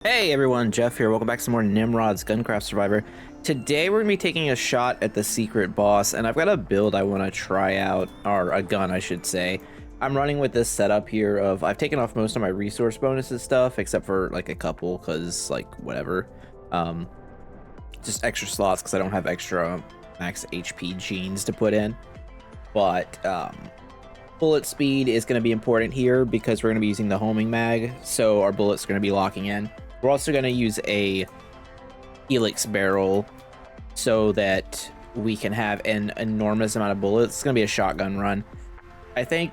Hey everyone, Jeff here. Welcome back to some more NIMRODS GunCraft Survivor. Today we're going to be taking a shot at the secret boss, and I've got a build I want to try out, or a gun I should say. I'm running with this setup here of, I've taken off most of my resource bonuses stuff, except for like a couple, because like whatever. Just extra slots because I don't have extra max HP genes to put in. But bullet speed is going to be important here because we're going to be using the homing mag, so our bullets are going to be locking in. We're also going to use a helix barrel so that we can have an enormous amount of bullets. It's going to be a shotgun run. I think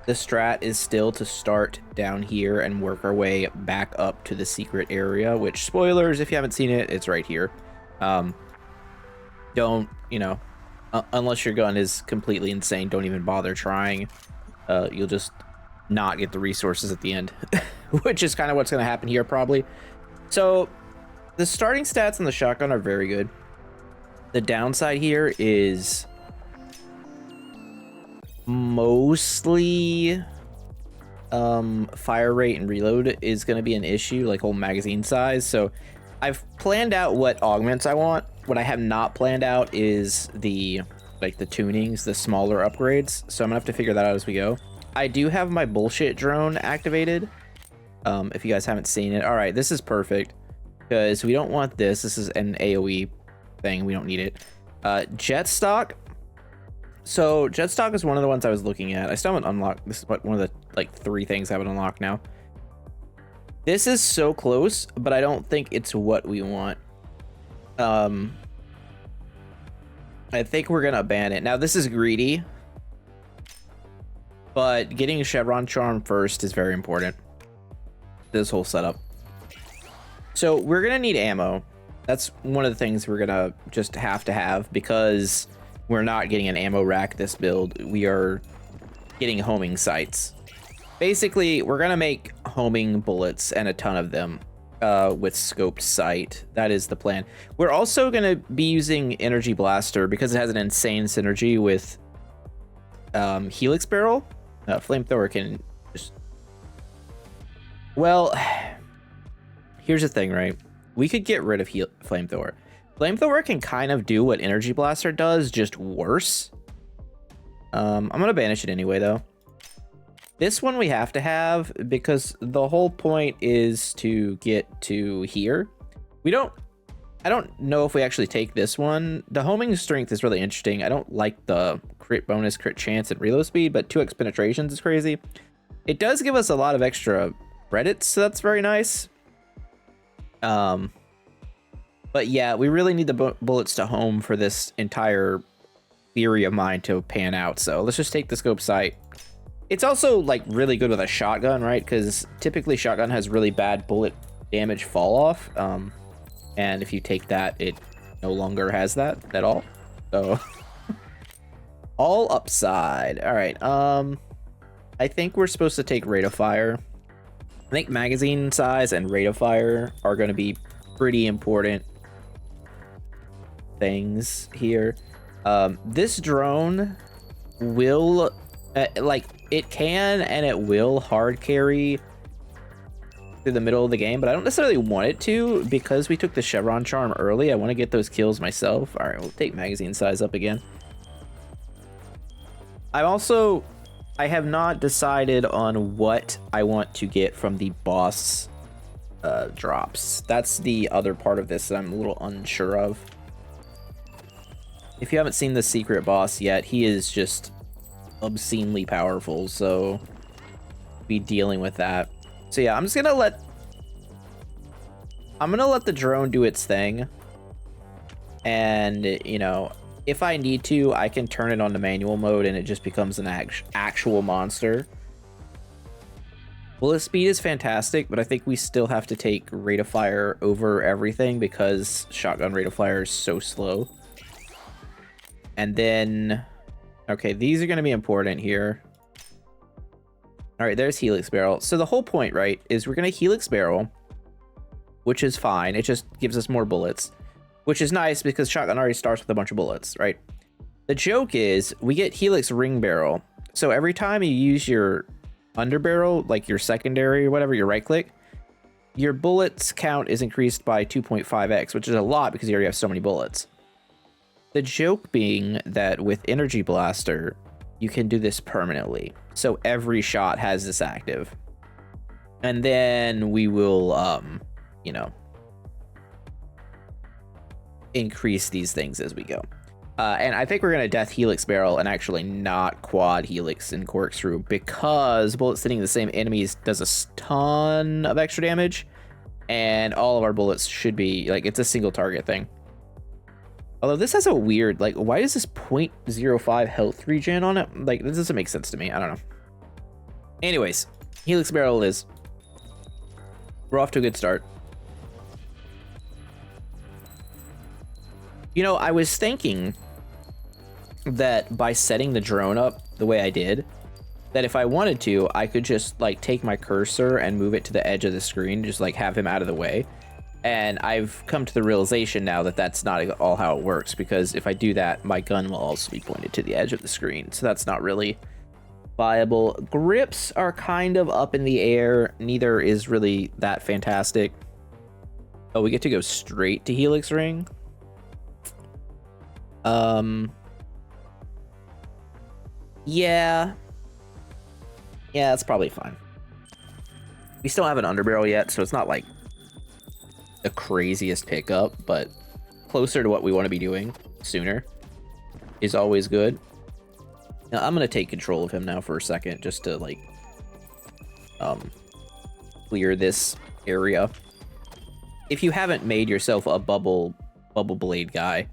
the strat is still to start down here and work our way back up to the secret area, which, spoilers, if you haven't seen it, it's right here. Don't, you know, unless your gun is completely insane, don't even bother trying. You'll just not get the resources at the end, which is kind of what's going to happen here probably. So the starting stats on the shotgun are very good. The downside here is mostly fire rate and reload is going to be an issue, like whole magazine size. So I've planned out what augments I want. What I have not planned out is the tunings, the smaller upgrades. So I'm gonna have to figure that out as we go. I do have my bullshit drone activated. If you guys haven't seen it. All right, this is perfect because we don't want this. This is an AoE thing. We don't need it. Jet stock. So jet stock is one of the ones I was looking at. I still haven't unlocked. This is one of the like 3 things I haven't unlocked now. This is so close, but I don't think it's what we want. I think we're gonna ban it. Now this is greedy, but getting a chevron charm first is very important. This whole setup. So we're gonna need ammo. That's one of the things we're gonna just have to have because we're not getting an ammo rack this build. We are getting homing sights. Basically, we're gonna make homing bullets and a ton of them. With scoped sight. That is the plan. We're also going to be using energy blaster because it has an insane synergy with helix barrel. Flamethrower can just, well, here's the thing, right? We could get rid of flamethrower. Flamethrower can kind of do what energy blaster does, just worse. I'm gonna banish it anyway though. This one we have to have because the whole point is to get to here. I don't know if we actually take this one. The homing strength is really interesting. I don't like the crit bonus, crit chance, and reload speed, but 2x penetrations is crazy. It does give us a lot of extra credits, so that's very nice. But yeah, we really need the bullets to home for this entire theory of mine to pan out. So let's just take the scope sight. It's also like really good with a shotgun, right? Because typically shotgun has really bad bullet damage fall off. And if you take that, it no longer has that at all. So all upside. All right. I think we're supposed to take rate of fire. I think magazine size and rate of fire are going to be pretty important things here. This drone will it can and it will hard carry through the middle of the game, but I don't necessarily want it to because we took the chevron charm early. I want to get those kills myself. All right, we'll take magazine size up again. I have not decided on what I want to get from the boss drops. That's the other part of this that I'm a little unsure of. If you haven't seen the secret boss yet, he is just obscenely powerful, so be dealing with that. So yeah, I'm gonna let the drone do its thing, and you know, if I need to, I can turn it on to manual mode and it just becomes an actual monster. Bullet speed is fantastic, but I think we still have to take rate of fire over everything because shotgun rate of fire is so slow. And then, okay, these are going to be important here. All right, there's helix barrel. So the whole point, right, is we're going to helix barrel, which is fine. It just gives us more bullets, which is nice because shotgun already starts with a bunch of bullets, right? The joke is we get helix ring barrel. So every time you use your underbarrel, like your secondary or whatever, your right click, your bullets count is increased by 2.5x, which is a lot because you already have so many bullets. The joke being that with Energy Blaster, you can do this permanently. So every shot has this active. And then we will, you know, increase these things as we go. And I think we're going to Death Helix Barrel and actually not Quad Helix and Corkscrew, because bullets hitting the same enemies does a ton of extra damage, and all of our bullets should be, like, it's a single target thing. Although this has a weird, like, why is this 0.05 health regen on it? Like, this doesn't make sense to me. I don't know. Anyways, Helix Barrel it is. We're off to a good start. You know, I was thinking that by setting the drone up the way I did, that if I wanted to, I could just like take my cursor and move it to the edge of the screen, just like have him out of the way. And I've come to the realization now that that's not all how it works, because if I do that, my gun will also be pointed to the edge of the screen. So that's not really viable. Grips are kind of up in the air. Neither is really that fantastic. Oh, we get to go straight to Helix Ring. Yeah, that's probably fine. We still haven't underbarrel yet, so it's not like the craziest pickup, but closer to what we want to be doing sooner is always good. Now, I'm gonna take control of him now for a second, just to like clear this area. If you haven't made yourself a bubble blade guy,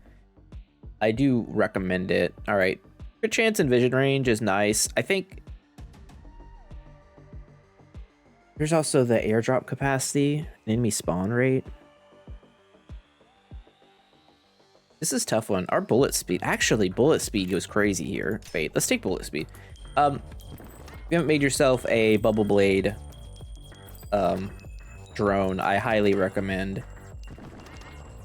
I do recommend it. All right, good chance in vision range is nice. I think there's also the airdrop capacity, enemy spawn rate. This is a tough one. Our bullet speed, actually bullet speed goes crazy here. Wait, let's take bullet speed. If you haven't made yourself a bubble blade drone, I highly recommend.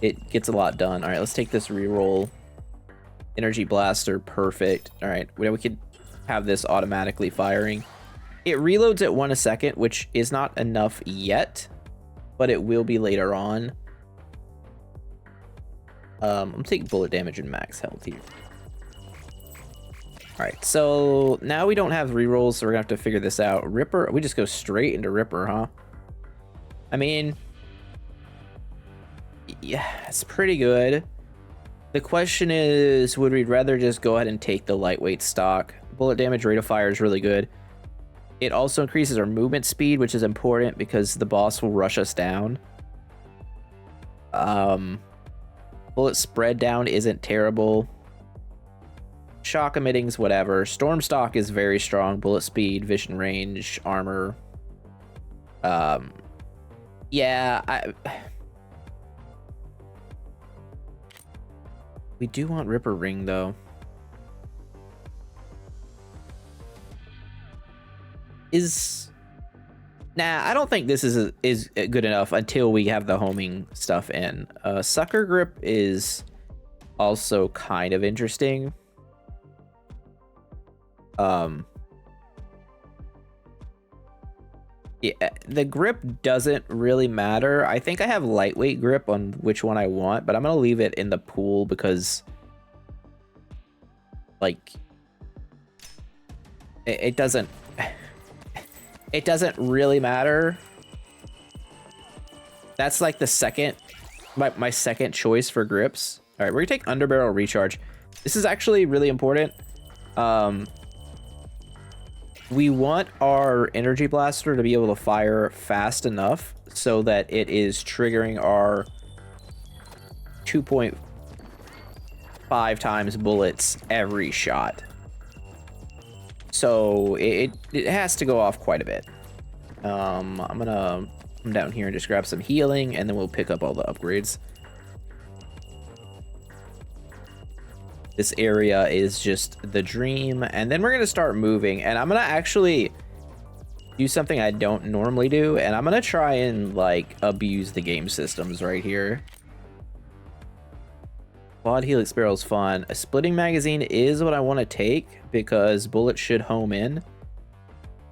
It gets a lot done. All right, let's take this reroll. Energy Blaster, perfect. All right, we could have this automatically firing. It reloads at 1 a second, which is not enough yet, but it will be later on. I'm taking bullet damage and max health here. All right, so now we don't have rerolls, so we're gonna have to figure this out. Ripper, we just go straight into Ripper, huh? I mean, yeah, it's pretty good. The question is, would we rather just go ahead and take the lightweight stock? Bullet damage, rate of fire is really good. It also increases our movement speed, which is important because the boss will rush us down. Bullet spread down isn't terrible. Shock emitting's whatever. Storm stock is very strong. Bullet speed, vision range, armor. Yeah, we do want Ripper Ring though. Nah, I don't think this is good enough until we have the homing stuff in. Sucker Grip is also kind of interesting. Yeah, the grip doesn't really matter. I think I have lightweight grip on which one I want, but I'm gonna leave it in the pool because, like, it doesn't really matter. That's like the second, my second choice for grips. All right, we're gonna take underbarrel recharge. This is actually really important. We want our Energy Blaster to be able to fire fast enough so that it is triggering our 2.5 times bullets every shot. So it has to go off quite a bit. I'm gonna come down here and just grab some healing, and then we'll pick up all the upgrades. This area is just the dream, and then we're gonna start moving, and I'm gonna actually do something I don't normally do, and I'm gonna try and like abuse the game systems right here. Quad Helix Barrel is fun. A splitting magazine is what I want to take because bullets should home in,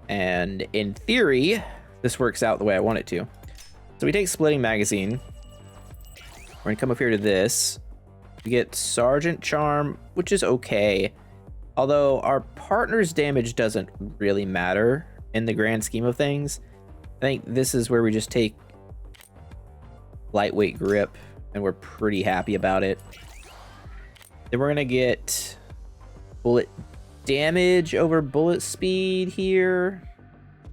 and in theory this works out the way I want it to. So we take splitting magazine. We're gonna come up here to this. We get Sergeant Charm, which is okay. Although our partner's damage doesn't really matter in the grand scheme of things. I think this is where we just take lightweight grip and we're pretty happy about it. Then we're gonna get bullet damage over bullet speed here.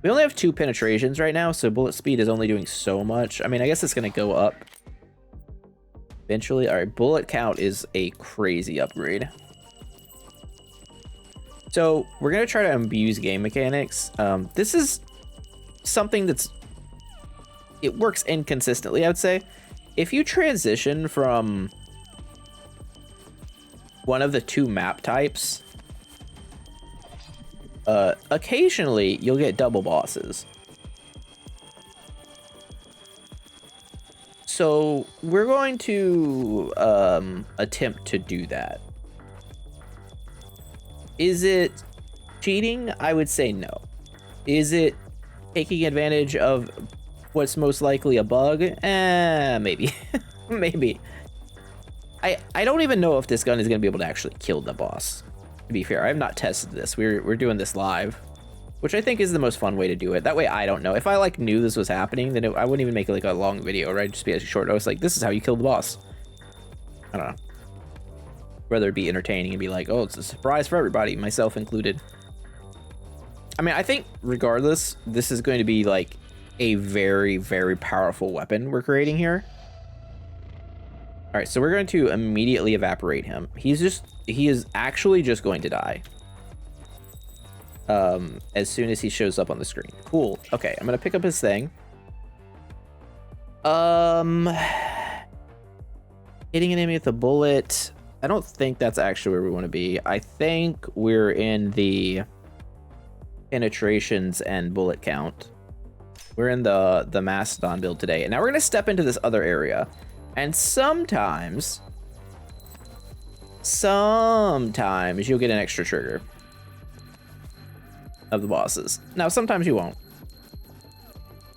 We only have 2 penetrations right now, so bullet speed is only doing so much. I mean, I guess it's gonna go up eventually. All right, bullet count is a crazy upgrade. So we're gonna try to abuse game mechanics. This is something it works inconsistently, I would say. If you transition from one of the 2 map types, occasionally you'll get double bosses. So we're going to attempt to do that. Is it cheating? I would say no. Is it taking advantage of what's most likely a bug? Maybe. Maybe. I don't even know if this gun is going to be able to actually kill the boss. To be fair, I have not tested this. We're doing this live, which I think is the most fun way to do it. That way I don't know. If I like knew this was happening, then I wouldn't even make like a long video, right? Just be a short notice like, this is how you kill the boss. I don't know. Rather it be entertaining and be like, oh, it's a surprise for everybody, myself included. I mean, I think regardless, this is going to be like a very, very powerful weapon we're creating here. All right, so we're going to immediately evaporate him. He is actually just going to die. As soon as he shows up on the screen. Cool. Okay, I'm gonna pick up his thing. Hitting an enemy with a bullet. I don't think that's actually where we want to be. I think we're in the penetrations and bullet count. We're in the Mastodon build today. And now we're gonna step into this other area. And sometimes you'll get an extra trigger of the bosses. Now, sometimes you won't.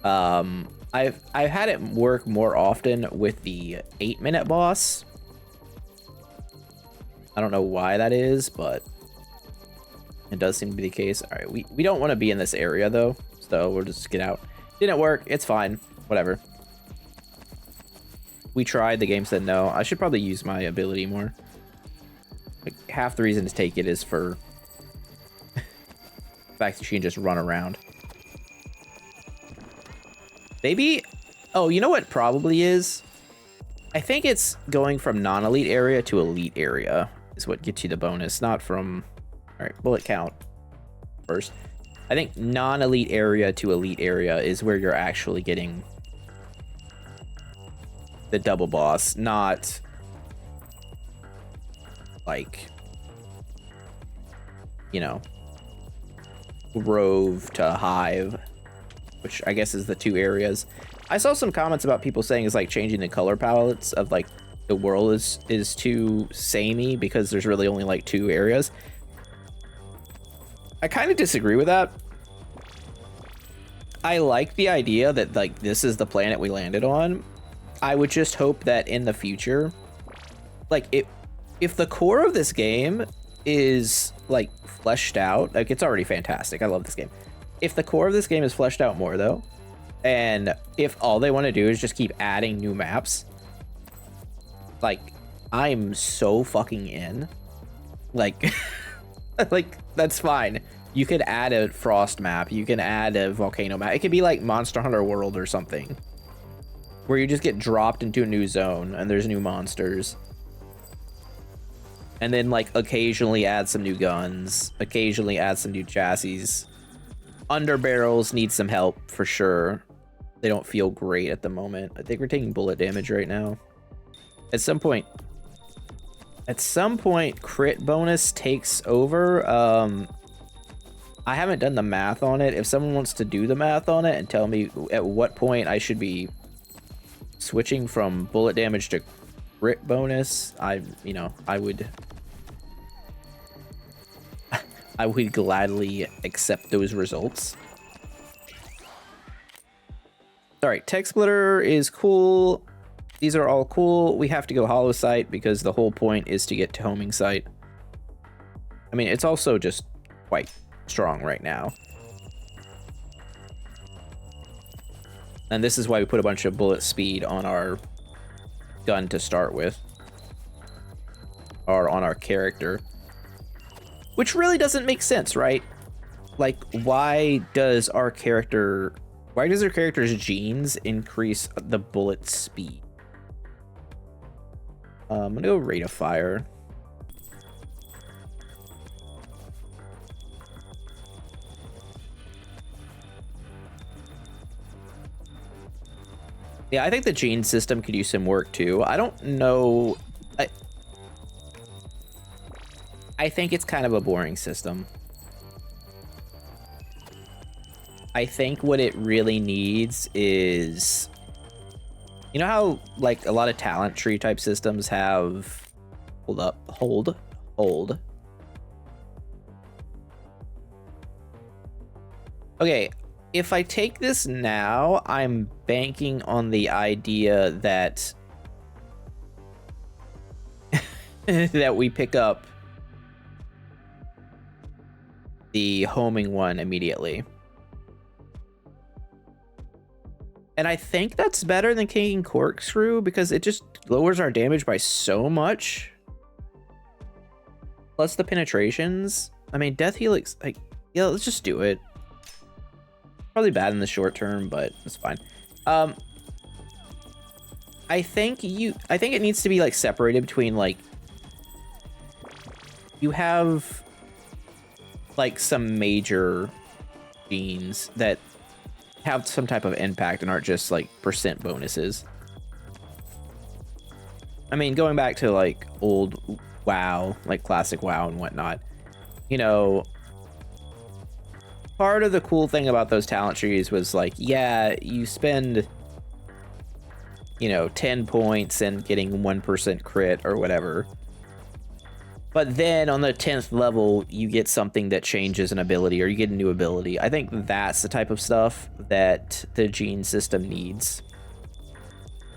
I've had it work more often with the 8-minute boss. I don't know why that is, but it does seem to be the case. All right, we don't want to be in this area though, so we'll just get out. Didn't work. It's fine. Whatever. We tried. The game said no. I should probably use my ability more. Like, half the reason to take it is for the fact that you can just run around. Maybe... Oh, you know what probably is? I think it's going from non-elite area to elite area is what gets you the bonus, not from... Alright, bullet count first. I think non-elite area to elite area is where you're actually getting the double boss, not like, you know, Grove to Hive, which I guess is the 2 areas. I saw some comments about people saying it's like changing the color palettes of like the world is too samey because there's really only like 2 areas. I kind of disagree with that. I like the idea that like this is the planet we landed on. I would just hope that in the future, like if the core of this game is like fleshed out, like it's already fantastic. I love this game. If the core of this game is fleshed out more though, and if all they want to do is just keep adding new maps, like I'm so fucking in. Like, like that's fine. You could add a frost map. You can add a volcano map. It could be like Monster Hunter World or something, where you just get dropped into a new zone and there's new monsters. And then like occasionally add some new guns, occasionally add some new chassis. Underbarrels need some help for sure. They don't feel great at the moment. I think we're taking bullet damage right now. At some point, crit bonus takes over. I haven't done the math on it. If someone wants to do the math on it and tell me at what point I should be switching from bullet damage to crit bonus, I would gladly accept those results. All right, tech splitter is cool. These are all cool. We have to go hollow sight because the whole point is to get to homing sight. I mean, it's also just quite strong right now. And this is why we put a bunch of bullet speed on our gun to start with. Or on our character. Which really doesn't make sense, right? Like, why does our character's genes increase the bullet speed? I'm gonna go rate of fire. Yeah, I think the gene system could use some work too. I don't know. I think it's kind of a boring system. I think what it really needs is, you know how like a lot of talent tree type systems have, hold. Okay, if I take this now, I'm banking on the idea that that we pick up the homing one immediately. And I think that's better than King Corkscrew because it just lowers our damage by so much. Plus the penetrations. I mean, Death Helix, like, yeah, let's just do it. Probably bad in the short term, but it's fine. I think it needs to be like separated between like, you have like some major genes that have some type of impact and aren't just like percent bonuses. I mean, going back to like old WoW, like classic WoW and whatnot, you know, part of the cool thing about those talent trees was like, yeah, you spend, you know, 10 points and getting 1% crit or whatever. But then on the 10th level, you get something that changes an ability or you get a new ability. I think that's the type of stuff that the gene system needs.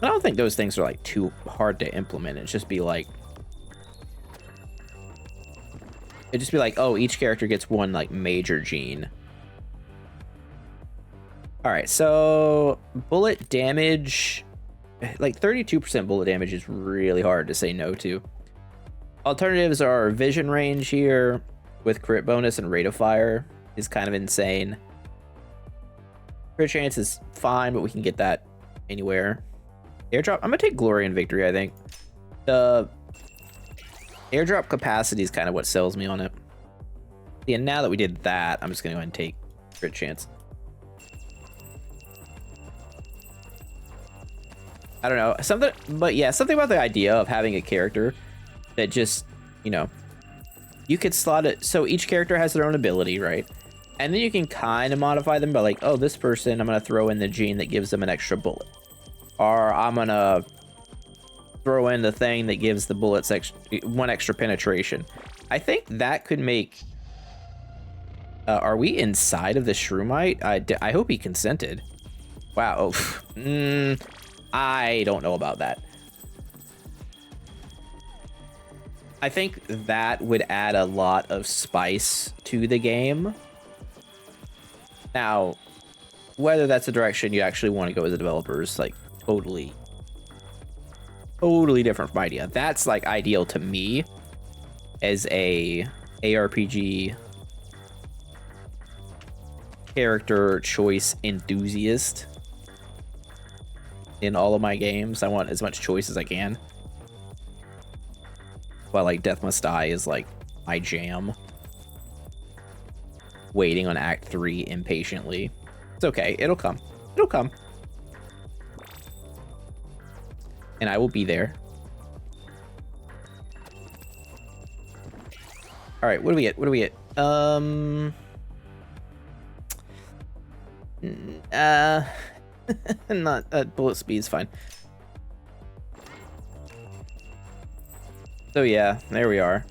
I don't think those things are like too hard to implement. It'd just be like, oh, each character gets one like major gene. All right, so bullet damage, like 32% bullet damage is really hard to say no to. Alternatives are vision range here with crit bonus and rate of fire is kind of insane. Crit chance is fine, but we can get that anywhere. Airdrop, I'm gonna take glory and victory, I think. The airdrop capacity is kind of what sells me on it. Yeah, now that we did that, I'm just gonna go ahead and take crit chance. I don't know, something about the idea of having a character that just, you know, you could slot it so each character has their own ability, right? And then you can kind of modify them by like, oh, this person, I'm gonna throw in the gene that gives them an extra bullet, or I'm gonna throw in the thing that gives the bullets one extra penetration. I think that could make are we inside of the Shroomite? I hope he consented. Wow. I don't know about that. I think that would add a lot of spice to the game. Now, whether that's a direction you actually want to go as a developer is like totally different from idea. That's like ideal to me as a ARPG character choice enthusiast. In all of my games, I want as much choice as I can. But like Death Must Die is like my jam. Waiting on Act 3 impatiently. It's okay, it'll come. It'll come. And I will be there. Alright, what do we get? What do we get? Not bullet speed's fine. So yeah, there we are.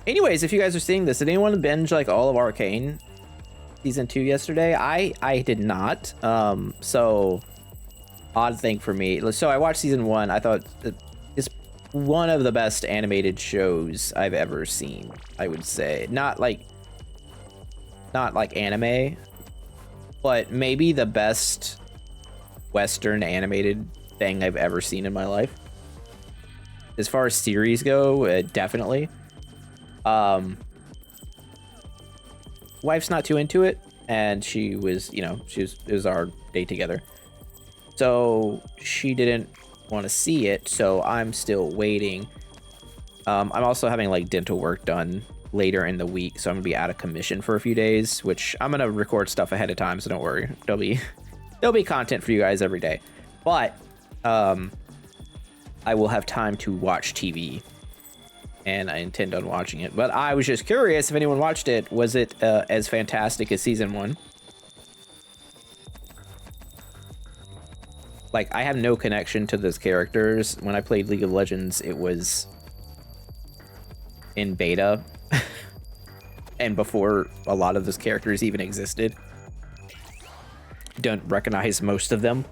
Anyways, if you guys are seeing this, did anyone binge like all of Arcane season 2 yesterday? I did not. So odd thing for me. So I watched season 1. I thought it's one of the best animated shows I've ever seen. I would say not like anime, but maybe the best Western animated thing I've ever seen in my life. As far as series go, definitely. Wife's not too into it, and she was, you know, it was our date together. So she didn't want to see it, so I'm still waiting. I'm also having like dental work done later in the week, so I'm gonna be out of commission for a few days, which I'm gonna record stuff ahead of time, so don't worry. There'll be content for you guys every day. But I will have time to watch TV, and I intend on watching it. But I was just curious if anyone watched it. Was it as fantastic as season 1? Like, I have no connection to those characters. When I played League of Legends, it was in beta and before a lot of those characters even existed. Don't recognize most of them.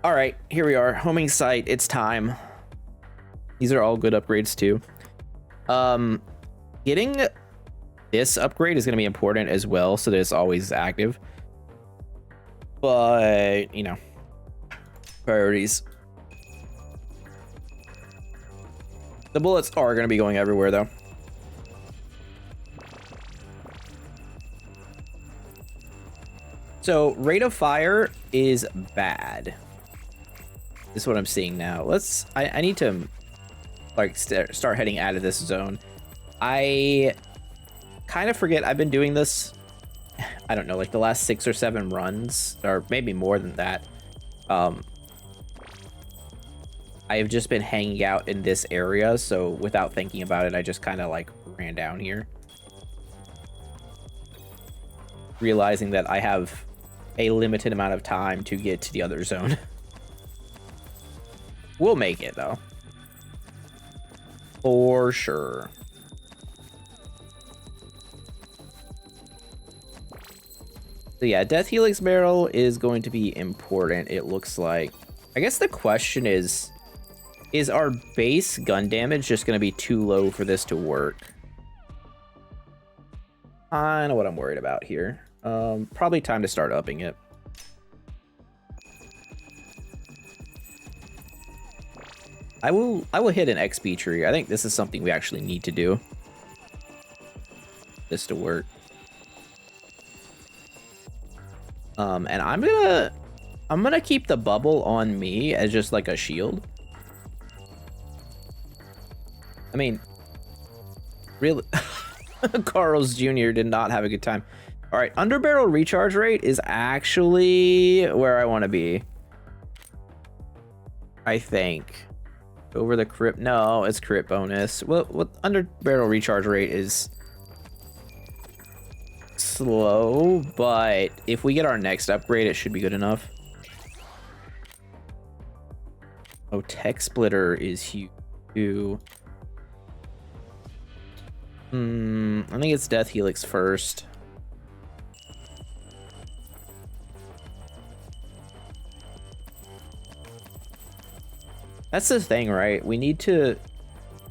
All right, here we are. Homing site, it's time. These are all good upgrades too. Getting this upgrade is going to be important as well, so that it's always active. But, you know, priorities. The bullets are going to be going everywhere, though. So, rate of fire is bad. This is what I'm seeing now. I need to like start heading out of this zone. I kind of forget I've been doing this, I don't know, like the last 6 or 7 runs, or maybe more than that. I have just been hanging out in this area, so without thinking about it, I just kind of like ran down here, realizing that I have a limited amount of time to get to the other zone. We'll make it, though. For sure. So yeah, Death Helix Barrel is going to be important, it looks like. I guess the question is our base gun damage just going to be too low for this to work? I know what I'm worried about here. Probably time to start upping it. I will hit an XP tree. I think this is something we actually need to do. This to work. And I'm gonna keep the bubble on me as just like a shield. I mean, really, Carl's Jr. did not have a good time. All right, underbarrel recharge rate is actually where I want to be. I think. Over the crit, no, it's crit bonus. Well, underbarrel recharge rate is slow, but if we get our next upgrade, it should be good enough. Oh, tech splitter is huge too. I think it's Death Helix first. That's the thing, right? We need to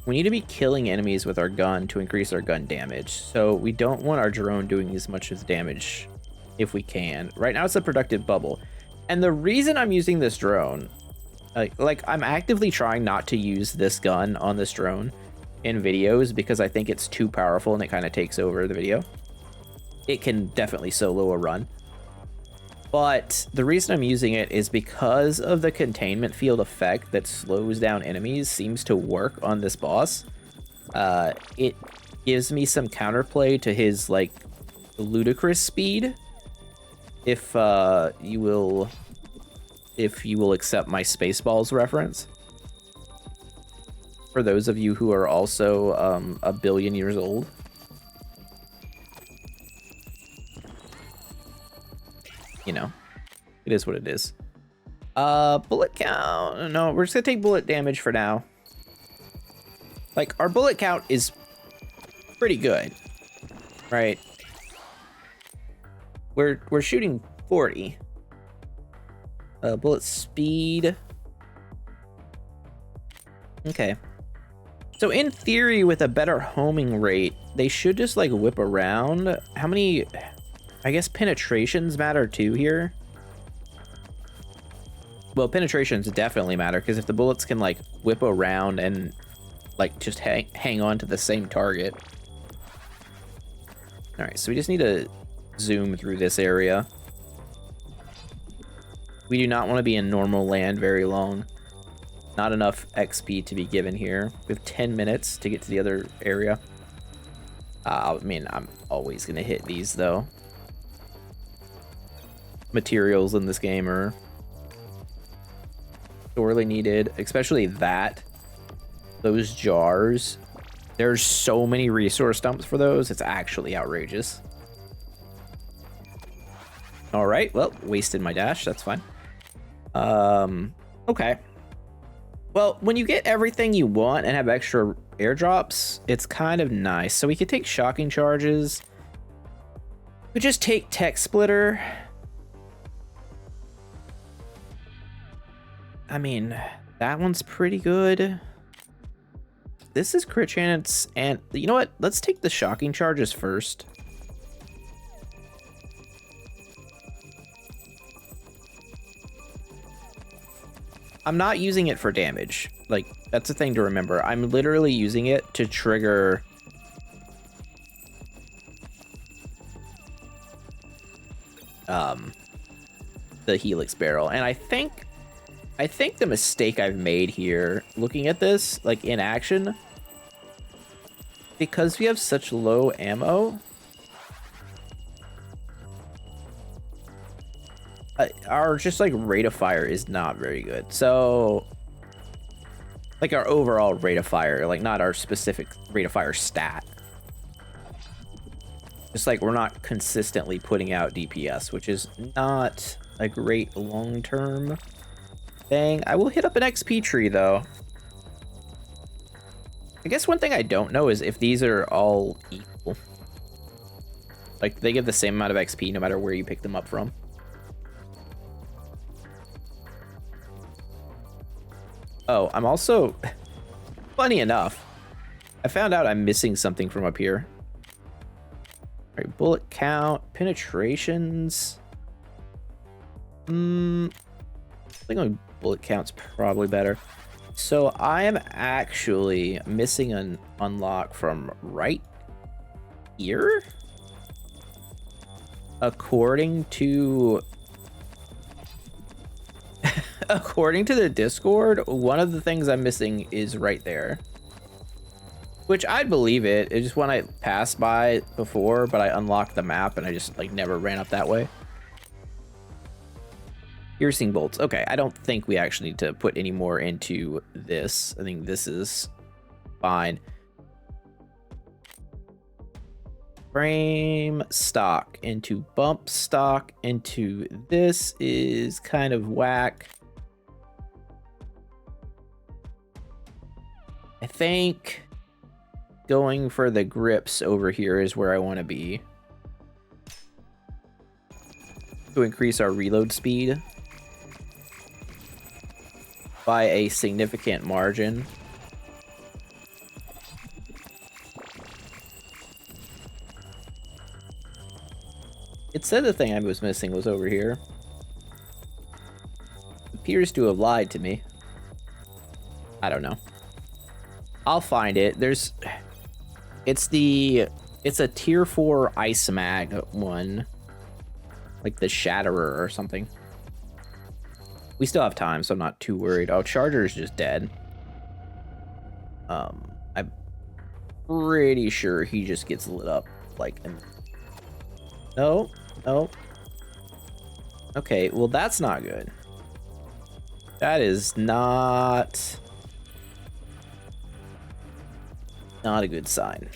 be killing enemies with our gun to increase our gun damage. So we don't want our drone doing as much as damage if we can. Right now it's a productive bubble. And the reason I'm using this drone, like I'm actively trying not to use this gun on this drone in videos because I think it's too powerful and it kind of takes over the video. It can definitely solo a run. But the reason I'm using it is because of the containment field effect that slows down enemies seems to work on this boss. It gives me some counterplay to his like ludicrous speed. If you will accept my Spaceballs reference. For those of you who are also a billion years old. You know, it is what it is. Bullet count. No, we're just gonna take bullet damage for now. Like, our bullet count is pretty good, right? We're shooting 40. Bullet speed. Okay. So in theory, with a better homing rate, they should just like whip around. How many, I guess penetrations matter too here. Well, penetrations definitely matter, because if the bullets can like whip around and like just hang on to the same target. All right, so we just need to zoom through this area. We do not want to be in normal land very long. Not enough XP to be given here. We have 10 minutes to get to the other area. I mean, I'm always going to hit these, though. Materials in this game are sorely needed, especially that. Those jars. There's so many resource dumps for those. It's actually outrageous. All right, well, wasted my dash. That's fine. Okay. Well, when you get everything you want and have extra airdrops, it's kind of nice. So we could take shocking charges. We just take tech splitter. I mean, that one's pretty good. This is crit chance, and you know what? Let's take the shocking charges first. I'm not using it for damage. Like, that's the thing to remember. I'm literally using it to trigger the helix barrel. And I think the mistake I've made here, looking at this, like in action, because we have such low ammo, our just like rate of fire is not very good. So like our overall rate of fire, like not our specific rate of fire stat. Just like we're not consistently putting out DPS, which is not a great long-term thing. I will hit up an XP tree though. I guess one thing I don't know is if these are all equal. Like they give the same amount of XP no matter where you pick them up from. Oh, I'm also, funny enough, I found out I'm missing something from up here. All right, bullet count, penetrations. I think my bullet count's probably better. So I am actually missing an unlock from right here. According to the Discord, one of the things I'm missing is right there. Which I'd believe it. It's just when I passed by before, but I unlocked the map and I just like never ran up that way. Piercing bolts. Okay, I don't think we actually need to put any more into this. I think this is fine. Frame stock into bump stock into this is kind of whack. I think going for the grips over here is where I want to be to increase our reload speed by a significant margin. It said the thing I was missing was over here. It appears to have lied to me. I don't know. I'll find it. It's a tier 4 ice mag one. Like the Shatterer or something. We still have time, so I'm not too worried. Oh, Charger's just dead. I'm pretty sure he just gets lit up like No. Okay, well that's not good. That is not a good sign.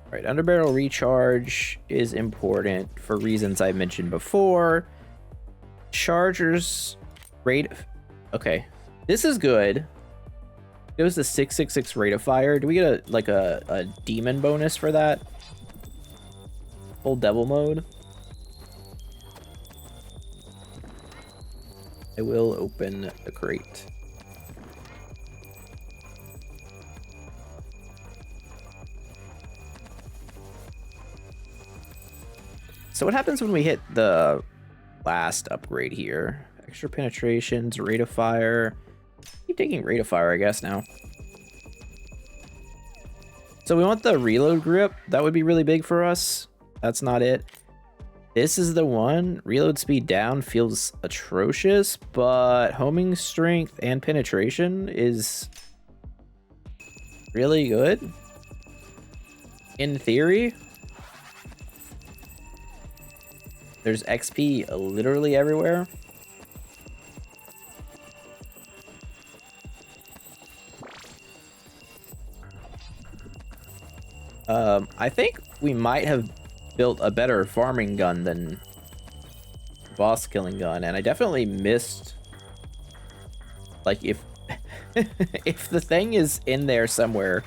All right, underbarrel recharge is important for reasons I mentioned before. Chargers rate. Okay, this is good. It was the 666 rate of fire. Do we get a demon bonus for that? Full devil mode. I will open the crate. So what happens when we hit the last upgrade here? Extra penetrations, rate of fire. Keep taking rate of fire, I guess, now. So we want the reload grip. That would be really big for us. That's not it. This is the one. Reload speed down feels atrocious, but homing strength and penetration is really good. In theory. There's XP literally everywhere. I think we might have built a better farming gun than boss killing gun, and I definitely missed, like, if if the thing is in there somewhere,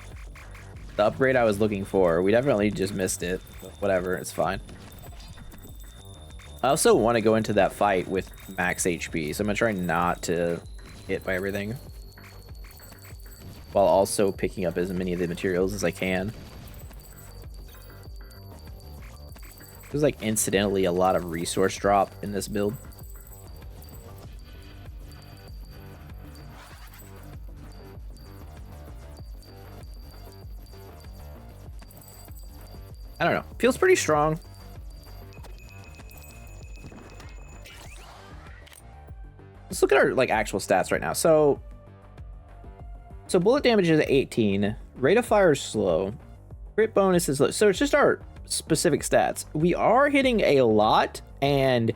the upgrade I was looking for, we definitely just missed it. But whatever, it's fine. I also want to go into that fight with max HP, so I'm gonna try not to hit by everything, while also picking up as many of the materials as I can. There's like incidentally a lot of resource drop in this build. I don't know. Feels pretty strong. Let's look at our like actual stats right now. So bullet damage is 18. Rate of fire is slow. Crit bonus is low. So it's just our specific stats. We are hitting a lot, and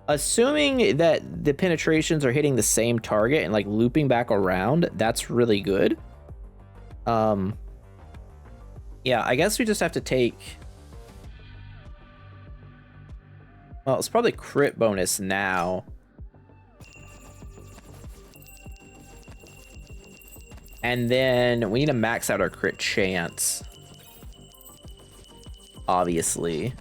assuming that the penetrations are hitting the same target and like looping back around, that's really good. Yeah, I guess we just have to take, well, it's probably crit bonus now. And then we need to max out our crit chance. Obviously.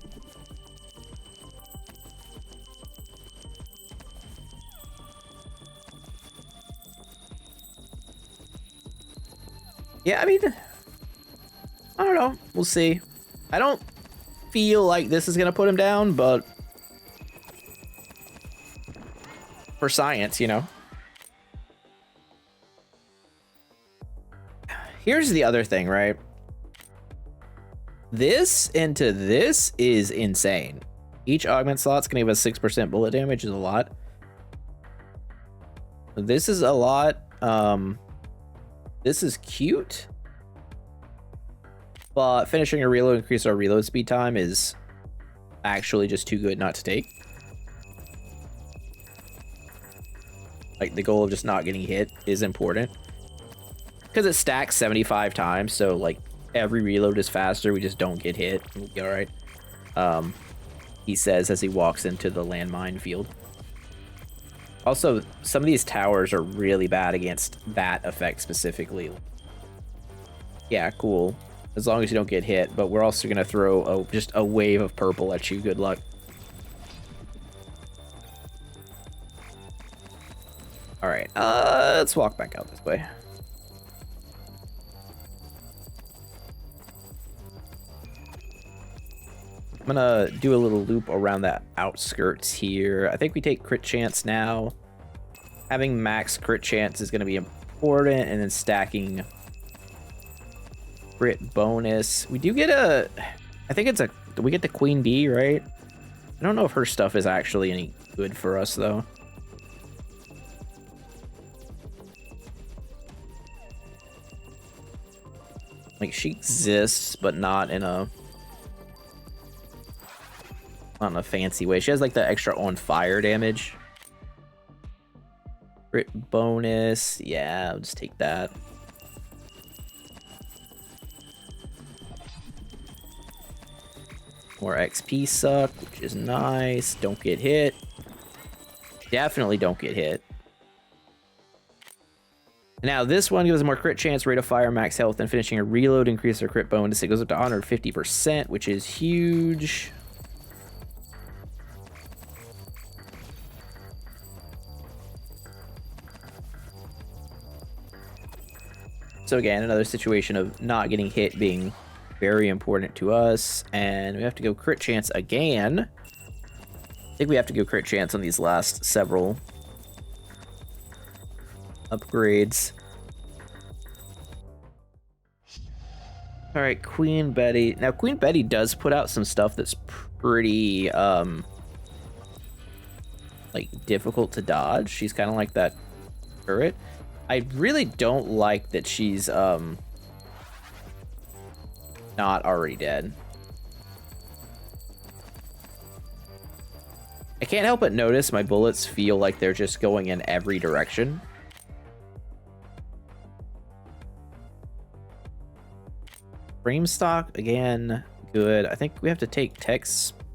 Yeah, I mean, I don't know. We'll see. I don't feel like this is going to put him down, but for science, you know. Here's the other thing, right? This into this is insane. Each augment slot's gonna give us 6% bullet damage, is a lot. This is a lot. This is cute, but finishing a reload increase our reload speed time is actually just too good not to take. Like, the goal of just not getting hit is important because it stacks 75 times, so like every reload is faster. We just don't get hit. We'll be all right. He says as he walks into the landmine field. Also, some of these towers are really bad against that effect specifically. Yeah, cool. As long as you don't get hit, but we're also gonna throw just a wave of purple at you. Good luck. All right, let's walk back out this way. I'm gonna do a little loop around the outskirts here. I think we take crit chance now. Having max crit chance is gonna be important, and then stacking crit bonus. We do get a, I think it's a, we get the queen bee, right? I don't know if her stuff is actually any good for us though. Like, she exists, but not in a fancy way. She has like the extra on fire damage. Crit bonus. Yeah, I'll just take that. More XP suck, which is nice. Don't get hit. Definitely don't get hit. Now this one gives us more crit chance, rate of fire, max health, and finishing a reload increases our crit bonus. It goes up to 150%, which is huge. So again, another situation of not getting hit being very important to us. And we have to go crit chance again. I think we have to go crit chance on these last several upgrades. All right, Queen Betty. Now, Queen Betty does put out some stuff that's pretty, like, difficult to dodge. She's kind of like that turret. I really don't like that she's, not already dead. I can't help but notice my bullets feel like they're just going in every direction. Frame stock, again, good. I think we have to take tech splitter.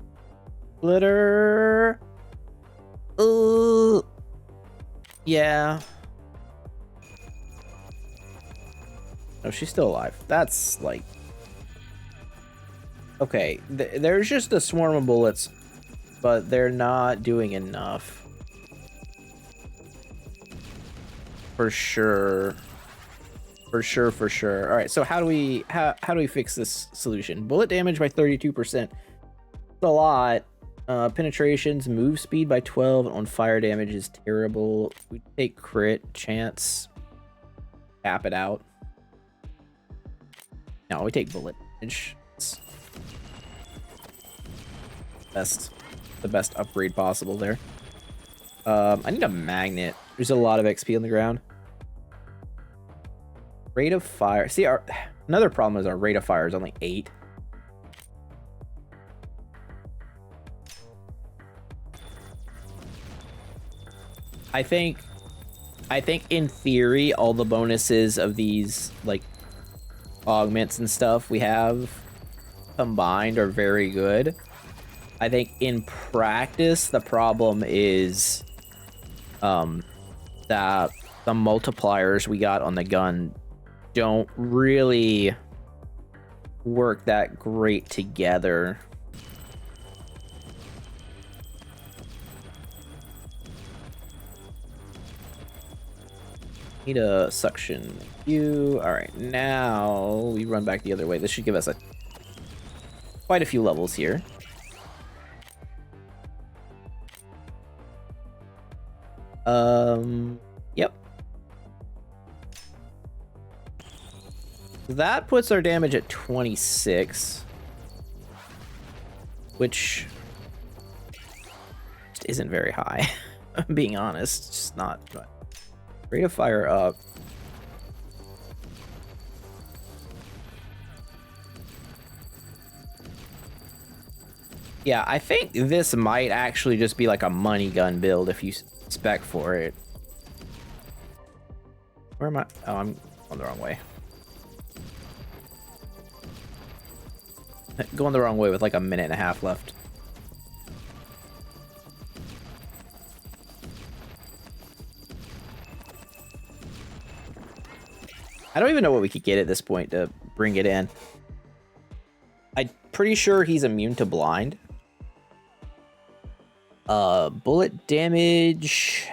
Yeah. Oh, she's still alive. That's like... Okay, there's just a swarm of bullets, but they're not doing enough. For sure. For sure. All right, so how do we fix this solution? Bullet damage by 32%. That's a lot. Penetrations, move speed by 12, and on fire damage is terrible. We take crit chance, cap it out. No, we take bullet damage. It's the best upgrade possible there. I need a magnet. There's a lot of XP on the ground. Rate of fire. See, another problem is our rate of fire is only 8. I think in theory all the bonuses of these like augments and stuff we have combined are very good. I think in practice the problem is that the multipliers we got on the gun don't really work that great together. Need a suction. You. All right, now we run back the other way. This should give us quite a few levels here. Yep. That puts our damage at 26, which just isn't very high. I'm being honest, it's just not. Rate of fire up. Yeah, I think this might actually just be like a money gun build if you spec for it. Where am I? Oh, I'm on the wrong way. Going the wrong way with like a minute and a half left. I don't even know what we could get at this point to bring it in. I'm pretty sure he's immune to blind. Bullet damage.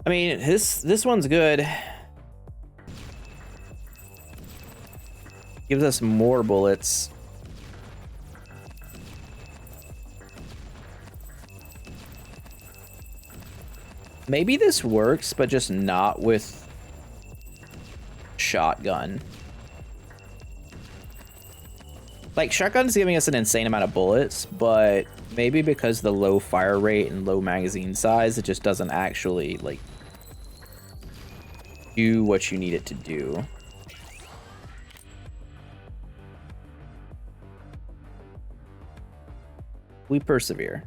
I mean, this one's good. Gives us more bullets. Maybe this works, but just not with shotgun. Like, shotgun's giving us an insane amount of bullets, but maybe because the low fire rate and low magazine size, it just doesn't actually, like, do what you need it to do. We persevere.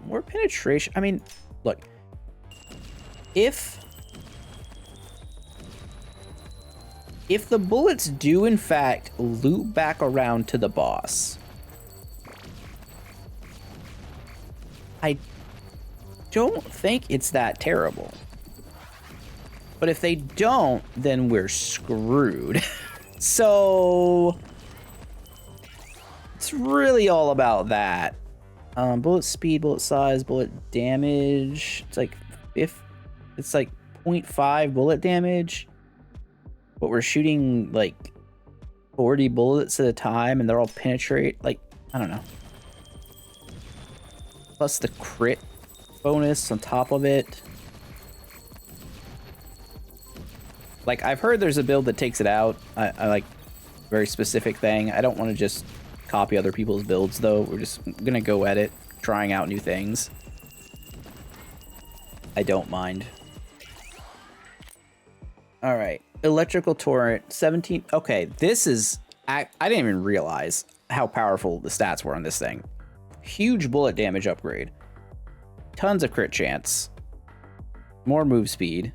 More penetration. I mean, look. If the bullets do in fact loop back around to the boss, I don't think it's that terrible. But if they don't, then we're screwed. So it's really all about that. Bullet speed, bullet size, bullet damage. It's like it's like 0.5 bullet damage. But we're shooting like 40 bullets at a time and they're all penetrate. Like, I don't know. Plus the crit bonus on top of it. Like, I've heard there's a build that takes it out. I like a very specific thing. I don't want to just copy other people's builds, though. We're just gonna go at it, trying out new things. I don't mind. All right, electrical torrent, 17. Okay, this is... I didn't even realize how powerful the stats were on this thing. Huge bullet damage upgrade. Tons of crit chance. More move speed.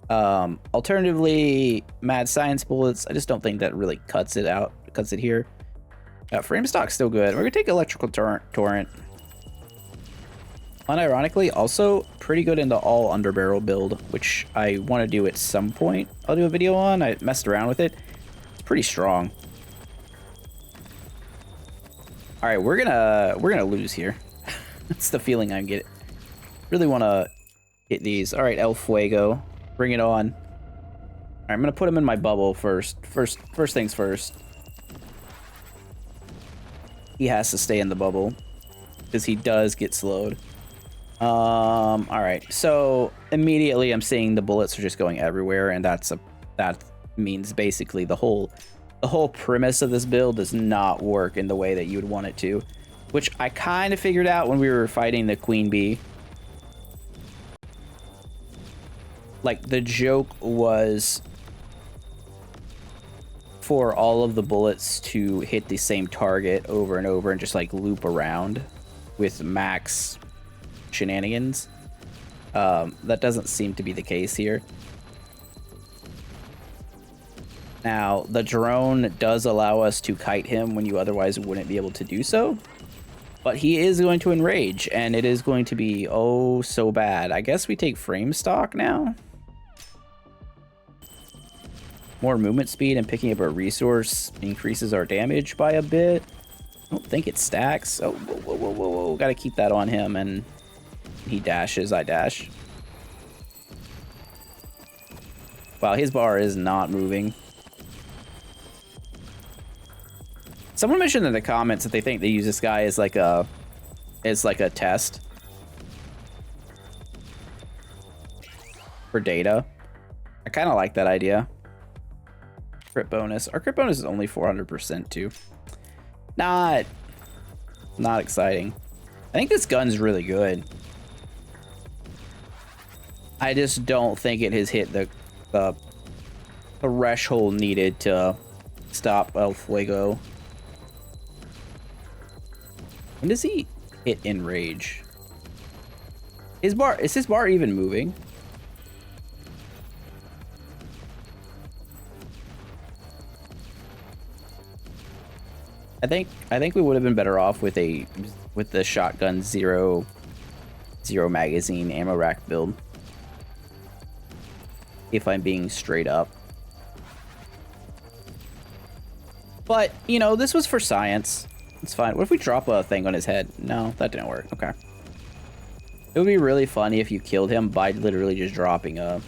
Alternatively, mad science bullets. I just don't think that really cuts it out. Cuts it here. Frame stock's still good. We're gonna take electrical torrent. Unironically, also pretty good in the all underbarrel build, which I want to do at some point. I'll do a video on. I messed around with it. It's pretty strong. All right, we're gonna lose here. That's the feeling I'm getting. Really want to hit these. All right, El Fuego. Bring it on. All right, I'm gonna put him in my bubble first. First things first. He has to stay in the bubble because he does get slowed. All right, so immediately I'm seeing the bullets are just going everywhere, and that means basically the whole premise of this build does not work in the way that you would want it to, which I kind of figured out when we were fighting the Queen Bee. Like, the joke was for all of the bullets to hit the same target over and over and just, like, loop around with max shenanigans. That doesn't seem to be the case here. Now, the drone does allow us to kite him when you otherwise wouldn't be able to do so. But he is going to enrage, and it is going to be, oh, so bad. I guess we take frame stock now. More movement speed and picking up a resource increases our damage by a bit. I don't think it stacks. Oh, whoa. Gotta keep that on him, and he dashes, I dash. Wow, his bar is not moving. Someone mentioned in the comments that they think they use this guy as like a test for data. I kind of like that idea. Crit bonus. Our crit bonus is only 400% too. Not exciting. I think this gun's really good. I just don't think it has hit the threshold needed to stop El Fuego. When does he hit enrage? Is his bar even moving? I think we would have been better off with the shotgun zero magazine ammo rack build. If I'm being straight up. But, you know, this was for science. It's fine. What if we drop a thing on his head? No, that didn't work. Okay. It would be really funny if you killed him by literally just dropping a...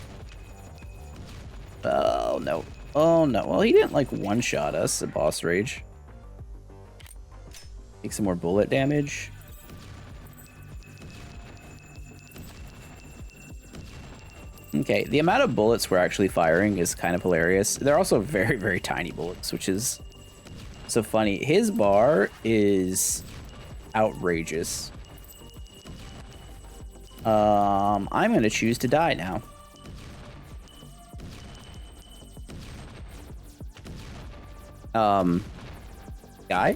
Oh, no. Oh, no. Well, he didn't, like, one-shot us at boss rage. Take some more bullet damage. Okay, the amount of bullets we're actually firing is kind of hilarious. They're also very, very tiny bullets, which is so funny. His bar is outrageous. I'm gonna choose to die now. Guy?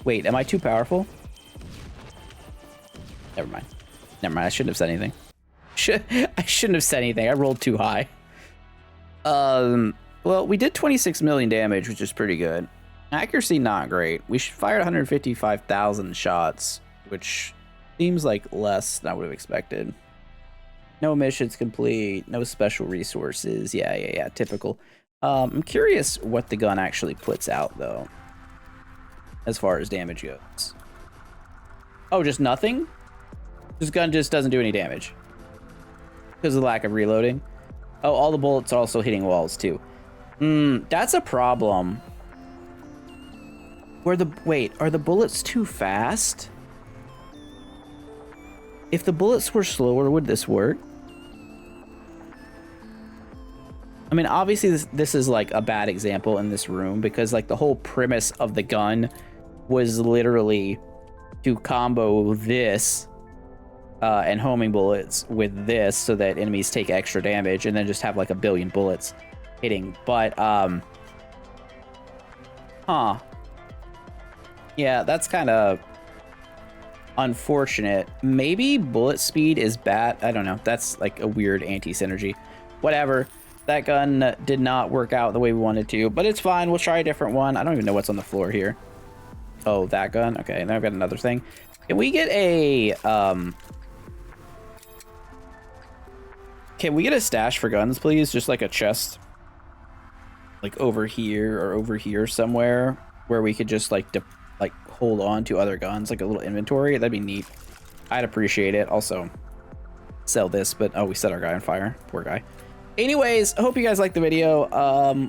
Wait, am I too powerful? Never mind. I shouldn't have said anything. I shouldn't have said anything. I rolled too high. Well, we did 26 million damage, which is pretty good. Accuracy, not great. We fired 155,000 shots, which seems like less than I would have expected. No missions complete. No special resources. Yeah. Typical. I'm curious what the gun actually puts out, though, as far as damage goes. Oh, just nothing? This gun just doesn't do any damage because of the lack of reloading. Oh, all the bullets are also hitting walls, too. That's a problem. Wait, are the bullets too fast? If the bullets were slower, would this work? I mean, obviously this is like a bad example in this room because like the whole premise of the gun was literally to combo this and homing bullets with this so that enemies take extra damage and then just have like a billion bullets hitting. But yeah, that's kind of unfortunate. Maybe bullet speed is bad. I don't know. That's like a weird anti-synergy. Whatever. That gun did not work out the way we wanted to, but it's fine. We'll try a different one. I don't even know what's on the floor here. Oh, that gun. Okay, and then I've got another thing. Can we get a Can we get a stash for guns, please? Just like a chest, like over here or over here somewhere, where we could just like hold on to other guns, like a little inventory. That'd be neat. I'd appreciate it. Also, sell this, but oh, we set our guy on fire. Poor guy. Anyways, I hope you guys liked the video.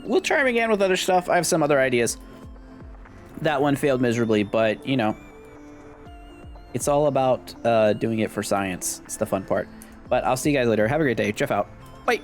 We'll try him again with other stuff. I have some other ideas. That one failed miserably, but you know, it's all about doing it for science. It's the fun part. But I'll see you guys later. Have a great day. Jeff out. Bye.